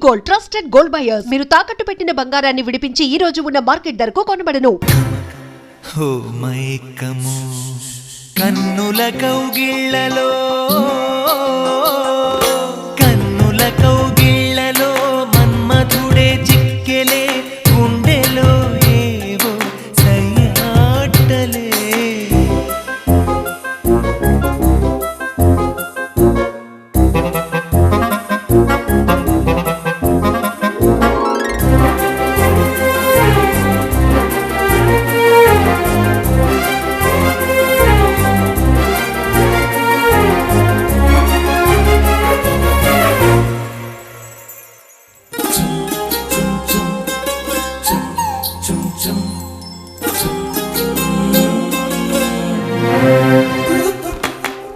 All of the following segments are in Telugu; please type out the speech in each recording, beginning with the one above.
Gold, trusted gold buyers. మీరు తాకట్టు పెట్టిన బంగారాన్ని విడిపించి ఈ రోజు ఉన్న మార్కెట్ ధరకు కొనబడను. ఓ మైకము కన్నుల కౌగిళ్ళలో, కన్నుల కౌగిళ్ళలో మన్మధుడే చిక్కెలే, గుండెలో ఏవో సయ్యాటలే.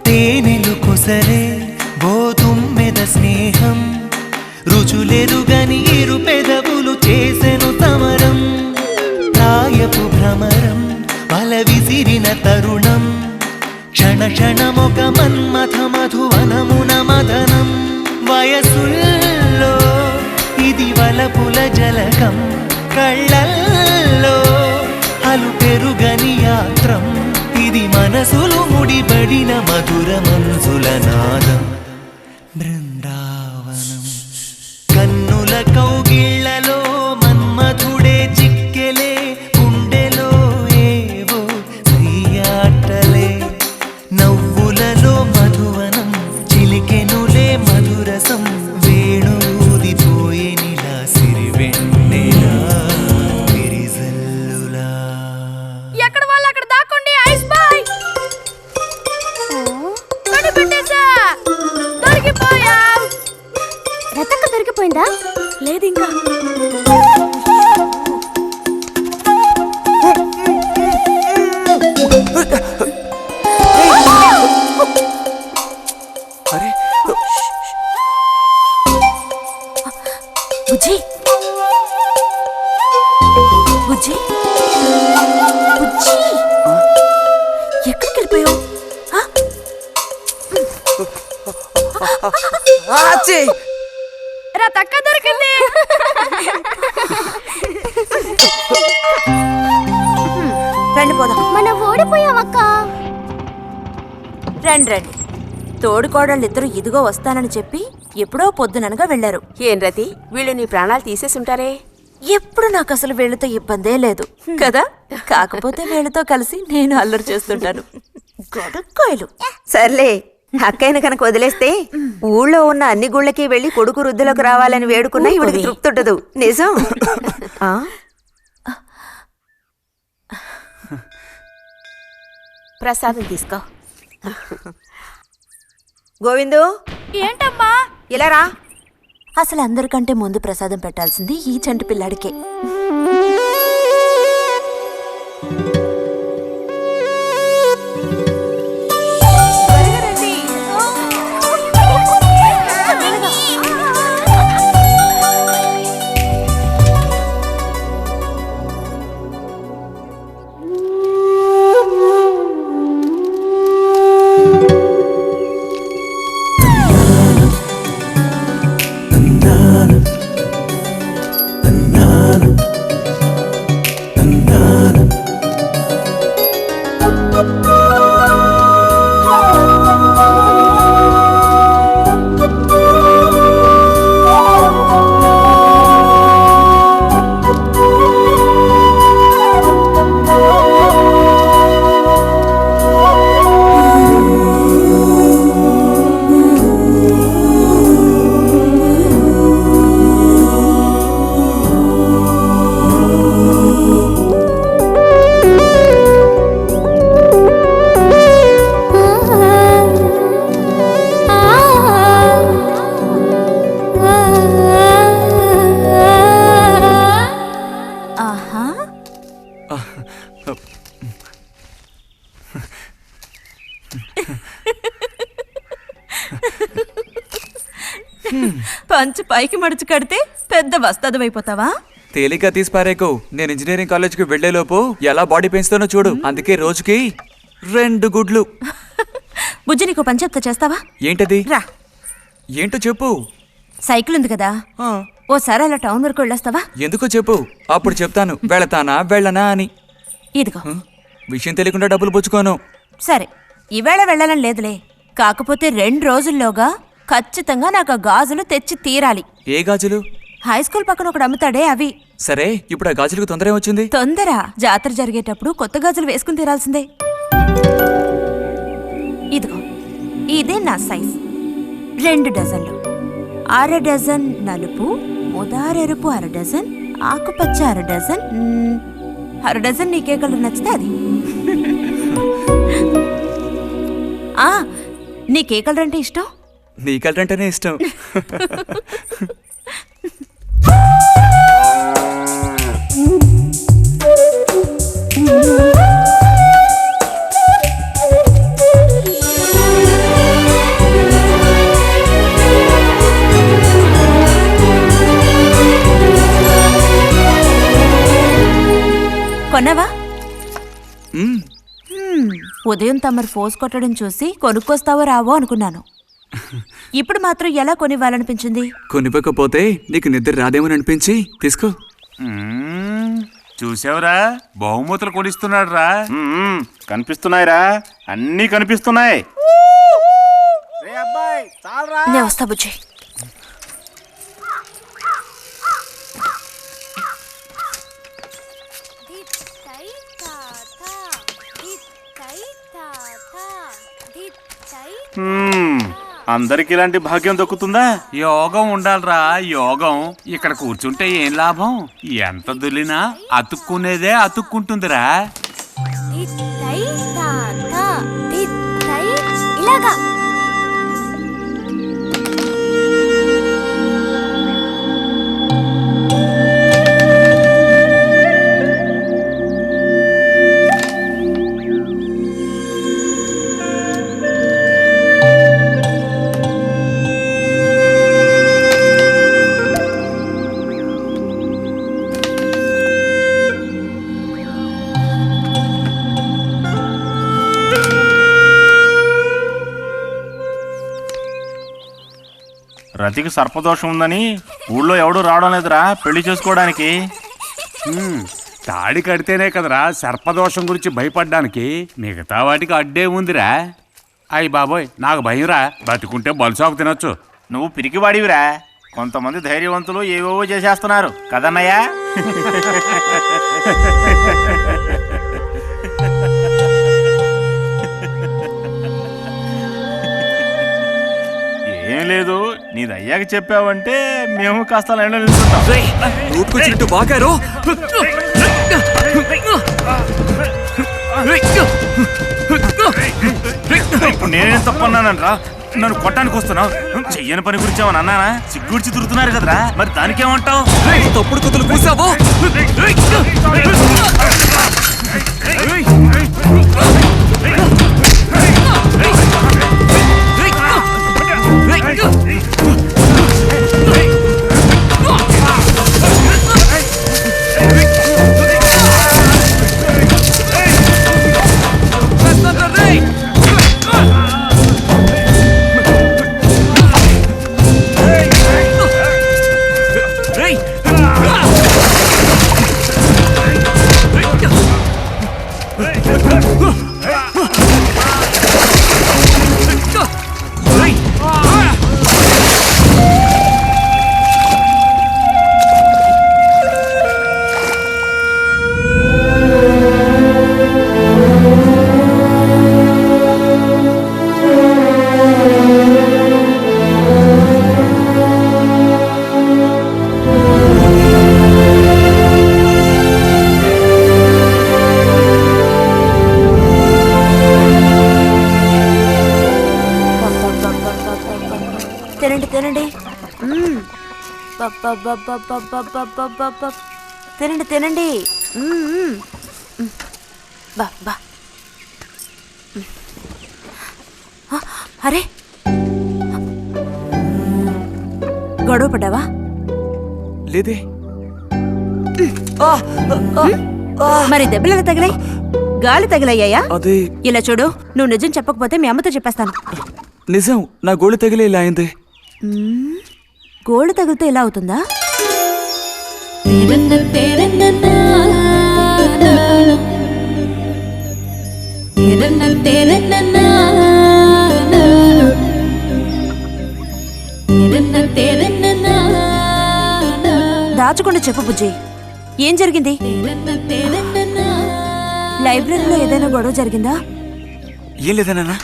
తేనెలు కొసరే గోతుమ్మెద స్నేహం, రుచులెరుగని ఇరు పెదవులు చేసెను సమరం. ప్రాయపు భ్రమరం బల విసిరిన తరుణం, క్షణ క్షణమొక మన్మథ మధువనమున మదనం. వయసుల్లో ఇది వలపుల జలకం, కళ్ళల్లో అలు పెరుగని యాత్రం. ఇది మనసులు ముడిపడిన మధుర మనసుల నాదం. బృందావనం కన్నుల కౌగిళ్ళలో మన్మధుడే చిక్కెలే, గుండెలో ఏవో సయ్యాటలే. నవ్వులలో మధువనం చిలికెనులే మధురసం, వేణూదిపోయేనిలా సిరివెన్నెలా విరిజల్లులా. ఎక్కడ వాళ్ళు అక్కడ దాక్కోండి. Ice boy కనిపెట్టేశా, దొరికిపోయా. రతక్క దొరికిపోయిందా? లేదు ఇంకా. అరే బుజ్జి బుజ్జి బుజ్జి, ఎక్కడికి వెళ్ళిపోయావు? రతక్క దొరికింది. రండి పోదాం. మనం ఓడిపోయామక్క. రండి రండి. తోడుకోడళ్ళు ఇద్దరు ఇదిగో వస్తానని చెప్పి ఎప్పుడో పొద్దుననగా వెళ్లారు. ఏం రతి, వీళ్ళు నీ ప్రాణాలు తీసేసి ఉంటారే. ఎప్పుడు నాకు అసలు వీళ్ళతో ఇబ్బందే లేదు కదా. కాకపోతే వీళ్ళతో కలిసి నేను అల్లరి చేస్తుంటాను. గొడక్కాయలు. సర్లే, అక్కయ్యను కనుక వదిలేస్తే ఊళ్ళో ఉన్న అన్ని గుళ్ళకి వెళ్లి కొడుకు వృద్ధిలోకి రావాలని వేడుకున్నా ఇవిడికి తృప్తి ఉండదు. నిజం. ప్రసాదం తీసుకో. గోవిందు, ఏంటమ్మా? ఇలా రా. అసలు అందరికంటే ముందు ప్రసాదం పెట్టాల్సింది ఈ చంటి పిల్లాడికే. పంచు పైకి మడుచు కడితే పెద్ద వస్తాదమైపోతావా? తేలిక తీసి పారేకు. నేను ఇంజనీరింగ్ కాలేజ్కి వెళ్లేలోపు ఎలా బాడీ పెంచుతానో చూడు. అందుకే రోజుకి 2 గుడ్లు. బుజ్జి నీకు పని చెప్తా, చేస్తావా? ఏంటది? రా. ఏంటో చెప్పు. సైకిల్ ఉంది కదా, ఓసారి అలా టౌన్ వరకు వెళ్ళొస్తావా? ఎందుకో చెప్పు, అప్పుడు చెప్తాను వెళతానా వెళ్ళనా అని. ఇదిగో. విషయం తెలియకుండా డబ్బులు పుచ్చుకోను. సరే, ఈవేళ వెళ్ళాలని లేదులే. కాకపోతే 2 రోజుల్లోగా ఖచ్చితంగా నాకు ఆ గాజులు తెచ్చి తీరాలి. ఏ గాజులు? హై స్కూల్ పక్కన ఒకడు అమ్ముతాడే అవి. సరే, ఇప్పుడు ఆ గాజులకు తొందర ఏమొచ్చింది? తొందర జాతర జరిగేటప్పుడు కొత్త గాజులు వేసుకుని తీరాల్సిందే. ఇదిగో, ఇదే నా సైజ్. 2 డజన్లు. 1/2 డజన్ నలుపు, ఉదారెరుపు 1/2 డజన్, ఆకుపచ్చ 1/2 డజన్. 1/2 డజన్ నీకే కలర్ నచ్చితే అది. నీకే కలర్ అంటే ఇష్టం? నీ కలర్ అంటేనే ఇష్టం. కొన్నావా? మ్మ్. ఉదయం తమరు ఫోర్స్ కొట్టడం చూసి కొనుక్కొస్తావో రావో అనుకున్నాను. ఇప్పుడు మాత్రం ఎలా కొనివ్వాలనిపించింది? కొనివ్వకపోతే నీకు నిద్ర రాదేమని అనిపించి తీసుకో. చూసావురా, బహుమతులు కొనిస్తున్నాడు రా. కనిపిస్తున్నాయిరా, అన్నీ కనిపిస్తున్నాయి. నేను వస్తా బుజ్జి. అందరికి ఇలాంటి భాగ్యం దొక్కుతుందా? యోగం ఉండాలిరా, యోగం. ఇక్కడ కూర్చుంటే ఏం లాభం? ఎంత దులినా అతుక్కునేదే అతుక్కుంటుందిరా. ఇలాగా రతికి సర్పదోషం ఉందని ఊళ్ళో ఎవడూ రావడం లేదురా పెళ్లి చేసుకోవడానికి. తాడి కడితేనే కదరా సర్పదోషం గురించి భయపడ్డానికి, మిగతా వాటికి అడ్డే ఉందిరా. అయ్యి బాబోయ్, నాకు భయంరా. బతికుంటే బలుసాకు తినొచ్చు. నువ్వు పిరికివాడివిరా. కొంతమంది ధైర్యవంతులు ఏవేవో చేసేస్తున్నారు కదన్నయ్యా. ఏం లేదు, నీది అయ్యాక చెప్పావంటే మేము కాస్త లైన్లో నిలుస్తుంటాం. రూట్కొచ్చినట్టు బాగారు. ఇప్పుడు నేనేం తప్పన్నానరా? నన్ను కొట్టడానికి వస్తున్నావు. చెయ్యని పని గురించి ఏమని అన్నానా? సిగ్గుడిచి తిరుగుతున్నారు కదరా, మరి దానికేమంటావు? తప్పుడు కుతులు కూసావు. తినండి తినండి. తినండి తినండి. బా బా. అరే, గొడవ పడ్డావా? లేదే. మరి దెబ్బలు ఎలా తగిలాయి? గాలి తగిలయ్యాయా? అదే. ఇలా చూడు, నువ్వు నిజం చెప్పకపోతే మీ అమ్మతో చెప్పేస్తాను. నిజం, నా గోళ్ళు తగిలే ఇలా అయింది. గోళ్ళు తగిలితే ఇలా అవుతుందా? దాచకుండా చెప్పు బుజ్జి, ఏం జరిగింది? లైబ్రరీలో ఏదైనా గొడవ జరిగిందా? ఏం లేదన్నా.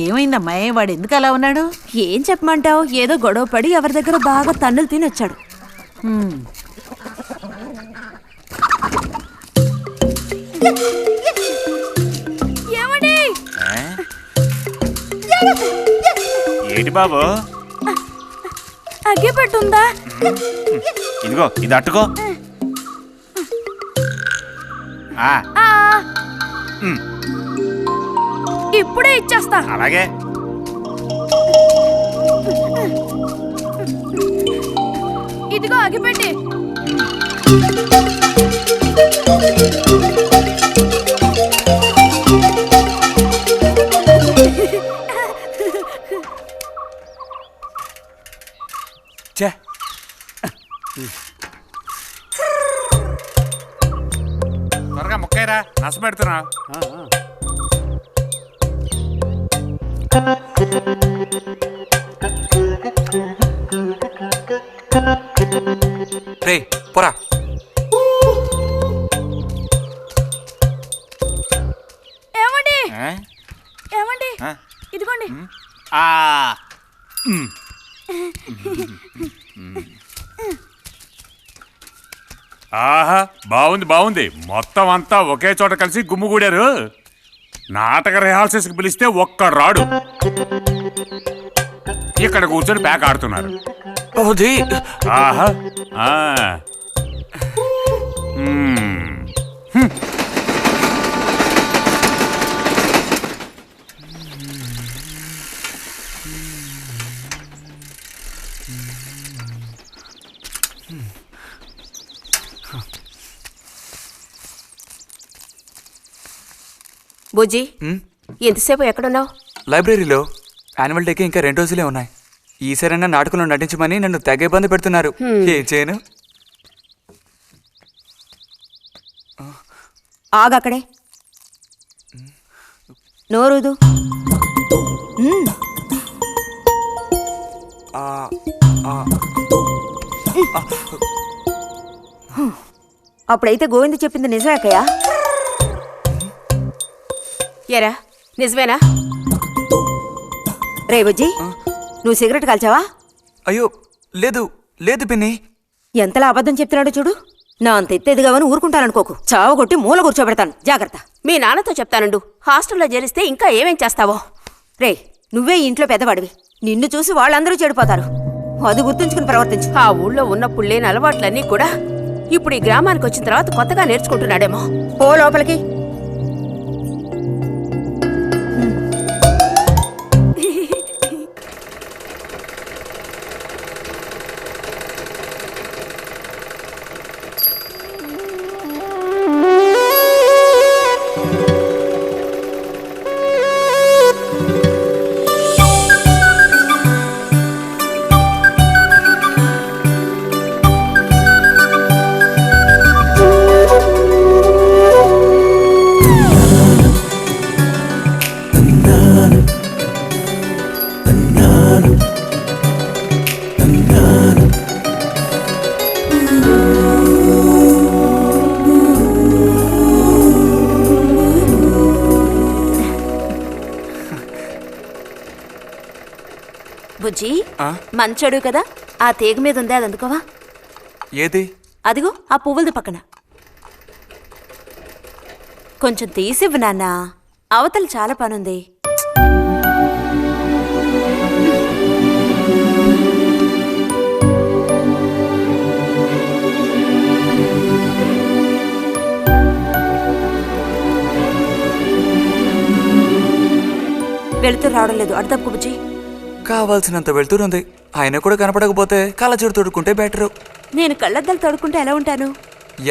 ఏమైందమ్మా, వాడు ఎందుకు అలా ఉన్నాడు? ఏం చెప్పమంటావు, ఏదో గొడవ పడి ఎవరి దగ్గర బాగా తన్నులు తిని వచ్చాడు. ఏంటి బాబు? అగ్గి పెట్టుందా? ఇదిగో ఇది అట్టుకో. ఇప్పుడే ఇచ్చేస్తా. అలాగే. ఇదిగో అగ్గిపెట్టి. త్వరగా ముక్కైరా, నస పెడుతున్నా. రే పోరా. ఏమండి ఏమండి, ఇదిగోండి. ఆహా, బాగుంది బాగుంది. మొత్తం అంతా ఒకే చోట కలిసి గుమ్ముగూడారు. నాటక రిహార్సల్స్కి పిలిస్తే ఒక్క రాడు. ఇక్కడ కూర్చొని ప్యాక్ ఆడుతున్నారు. ఆహా. బుజ్జి, ఎంతసేపు ఎక్కడున్నావు? లైబ్రరీలో. యాన్యువల్ డేకి ఇంకా 2 రోజులే ఉన్నాయి. ఈసారైనా నాటకంలో నటించమని నన్ను తెగ ఇబ్బంది పెడుతున్నారు. ఏం చేయను? ఆగక్కడే, నోరుదు. అప్పుడైతే గోవింద చెప్పింది నిజమే అక్కయ్యా? ఎరా నిజమేనా? రే బుజ్జి, నువ్వు సిగరెట్ కాల్చావా? అయ్యో లేదు లేదు పిన్ని. ఎంతలా అబద్ధం చెప్తున్నాడో చూడు. నా అంత ఎత్తేదిగావని ఊరుకుంటాననుకోకు. చావు కొట్టి మూల కూర్చోబెడతాను, జాగ్రత్త. మీ నాన్నతో చెప్తానుండు, హాస్టల్లో చేరిస్తే ఇంకా ఏమేం చేస్తావో. రే, నువ్వే ఇంట్లో పెద్దవాడివి, నిన్ను చూసి వాళ్ళందరూ చెడిపోతారు. అది గుర్తుంచుకుని ప్రవర్తించు. ఆ ఊళ్ళో ఉన్నప్పుడు లేని అలవాట్లన్నీ కూడా ఇప్పుడు ఈ గ్రామానికి వచ్చిన తర్వాత కొత్తగా నేర్చుకుంటున్నాడేమో. పో లోపలికి. బుజ్జి, మంచోడు కదా, ఆ తీగ మీద ఉంది, అది అందుకోవా? ఏది? అదిగో ఆ పువ్వులది పక్కన. కొంచెం తీసివ్వు నాన్న, అవతల చాలా పనుంది. వెళుతూ రావడం లేదు, అటు తప్పు బుజ్జి. కావాల్సినంత వెళ్తురుంది, ఆయన కూడా కనపడకపోతే కళ్ళజోడు తొడుక్కుంటే బెటరు. నేను కళ్ళద్దాలు తొడుక్కుంటే ఎలా ఉంటాను?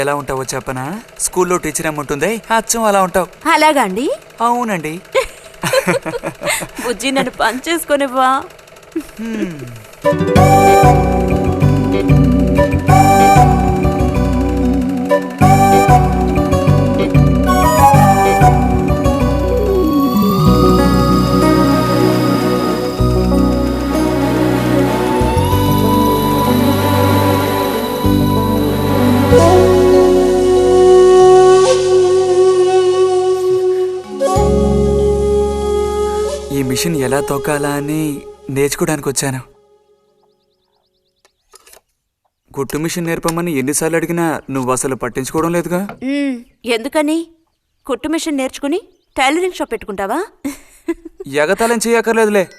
ఎలా ఉంటావో చెప్పనా? స్కూల్లో టీచర్ ఏముంటుందే, అచ్చం అలా ఉంటావు. అలాగా అండి? అవునండి. బుజ్జి, నన్ను పని చేసుకునివ్వా. ఈ మిషన్ ఎలా తొక్కాలా అని నేర్చుకోవడానికి వచ్చాను. కుట్టు మిషన్ నేర్పమని ఎన్నిసార్లు అడిగినా నువ్వు అసలు పట్టించుకోవడం లేదుగా. ఎందుకని? కుట్టు మిషన్ నేర్చుకుని టైలరింగ్ షాప్ పెట్టుకుంటావా? ఎగతాళం చేయక్కర్లేదులే.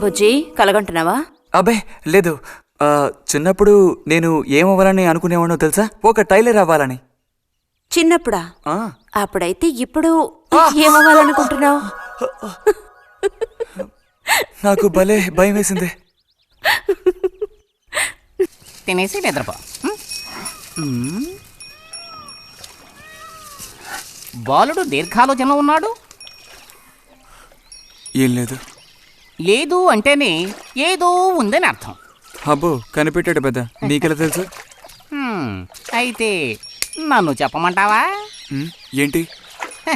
బుజ్జి, కలగంటున్నావా? అబ్బే లేదు. చిన్నప్పుడు నేను ఏమవ్వాలని అనుకునేవాడో తెలుసా? ఒక టైలర్ అవ్వాలని. చిన్నప్పుడా? ఆ, అప్పుడైతే ఇప్పుడు ఏమవ్వాలనుకుంటున్నావు? నాకు భలే భయం వేసింది. తినేసి నిద్రపో. బాలుడు దీర్ఘాలోచనలో ఉన్నాడు. ఏం లేదు. లేదు అంటేనే ఏదో ఉందని అర్థం. అబ్బో, కనిపెట్టాడు పెద్ద. నీకెలా తెలుసు? అయితే నన్ను చెప్పమంటావా? ఏంటి?